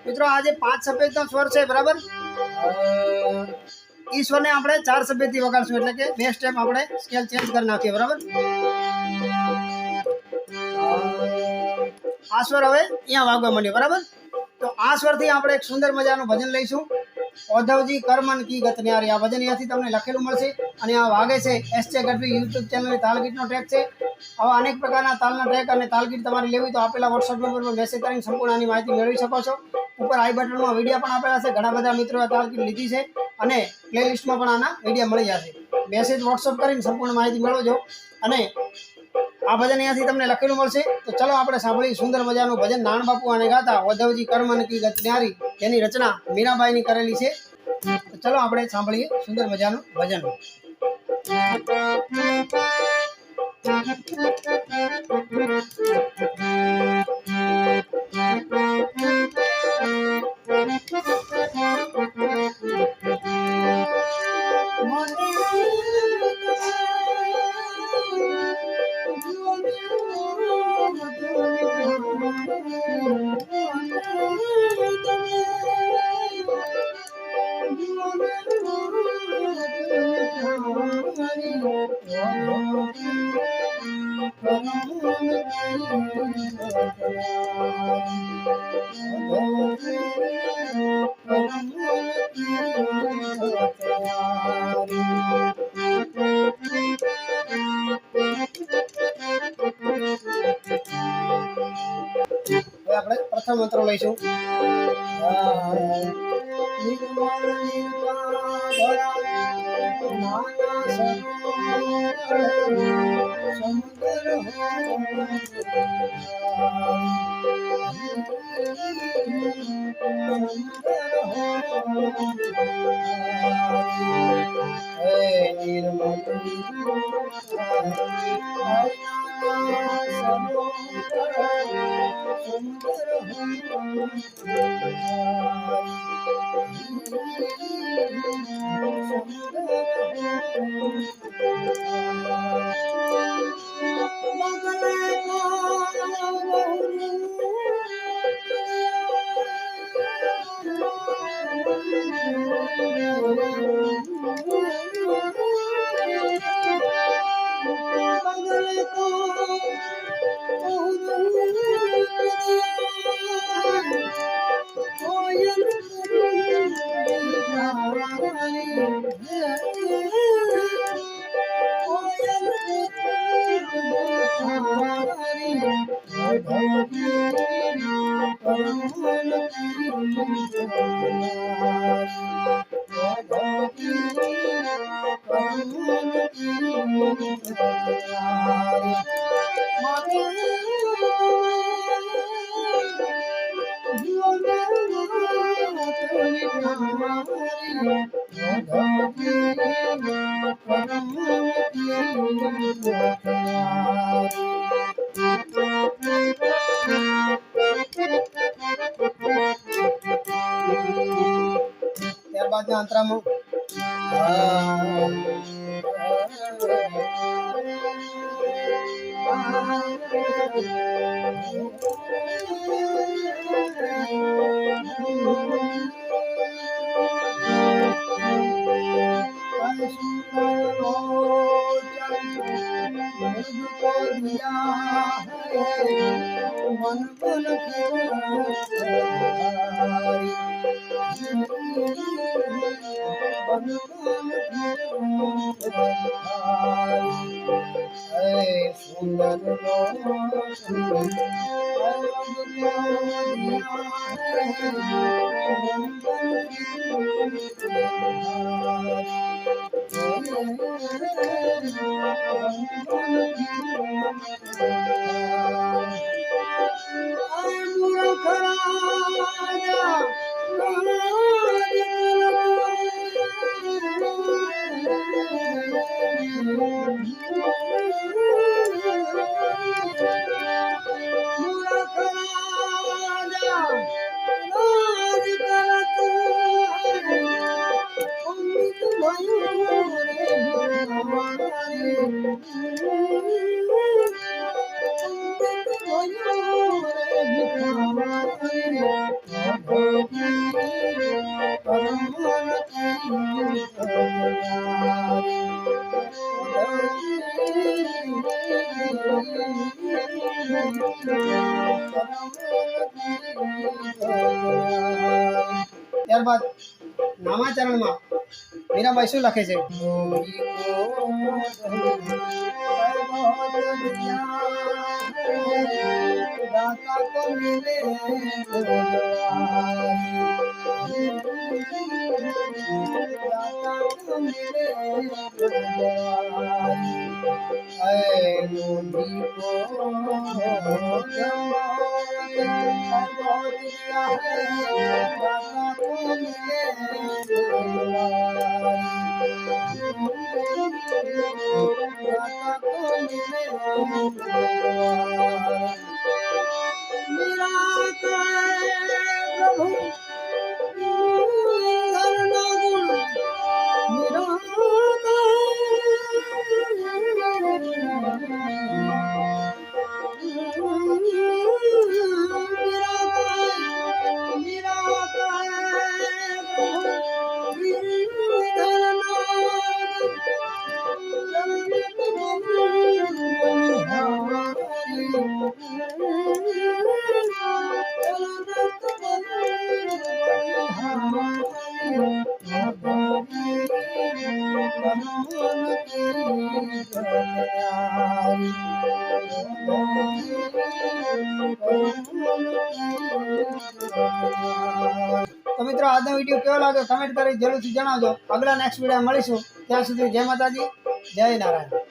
મિત્રો આજે 5 સફેદનો સ્વર છે બરાબર। ઈ સ્વરને આપણે 4 સફેદથી વગાડશું એટલે કે 2 સ્ટેપ આપણે સ્કેલ ચેન્જ કરી નાખીએ બરાબર। આ સ્વર હવે અહીંયા વાગવા માંડ્યો બરાબર। તો આ સ્વરથી આપણે એક સુંદર મજાનું ભજન લઈશું। ઓધવજી કરમન કી ગત ન્યારી। આ ભજન અહીંયાથી તમને લખેલું મળશે અને આ વાગે છે એસ.જે. ગઢવી યુટ્યુબ ચેનલની તાલગીતનો ટ્રેક છે। આવા અનેક પ્રકારના તાલના ટ્રેક અને તાલગીત તમારે લેવી તો આપેલા વોટ્સઅપ નંબર પર મેસેજ કરીને સંપૂર્ણ આની માહિતી મેળવી શકો છો। ઉપર આઈ બટનમાં વિડીયો પણ આપેલા છે। ઘણા બધા મિત્રો આ તાલગીત લીધી છે અને પ્લેલિસ્ટમાં પણ આના વિડીયો મળી જશે। મેસેજ વોટ્સઅપ કરીને સંપૂર્ણ માહિતી મેળવજો અને આ ભજન અહીંયાથી તમને લખેલું મળશે। તો ચલો આપણે સાંભળીએ સુંદર મજાનું ભજન નાણ બાપુ અને ગાતા ઓધવજી કરમન કી ગત ન્યારી, જેની રચના મીરાબાઈની કરેલી છે। તો ચલો આપણે સાંભળીએ સુંદર મજાનું ભજન। આપણે પ્રથમ મંત્ર લઈશું। ત્યારબાદના અંતરામાં ત્યારબાદ નામાચરણમાં મીરાબાઈ શું લખે છે? તો મિત્રો આજનો વિડીયો કેવો લાગ્યો કમેન્ટ કરી જરૂરથી જણાવજો. આગલા નેક્સ્ટ વિડીયો મળીશું. ત્યાં સુધી જય માતાજી, જય નારાયણ.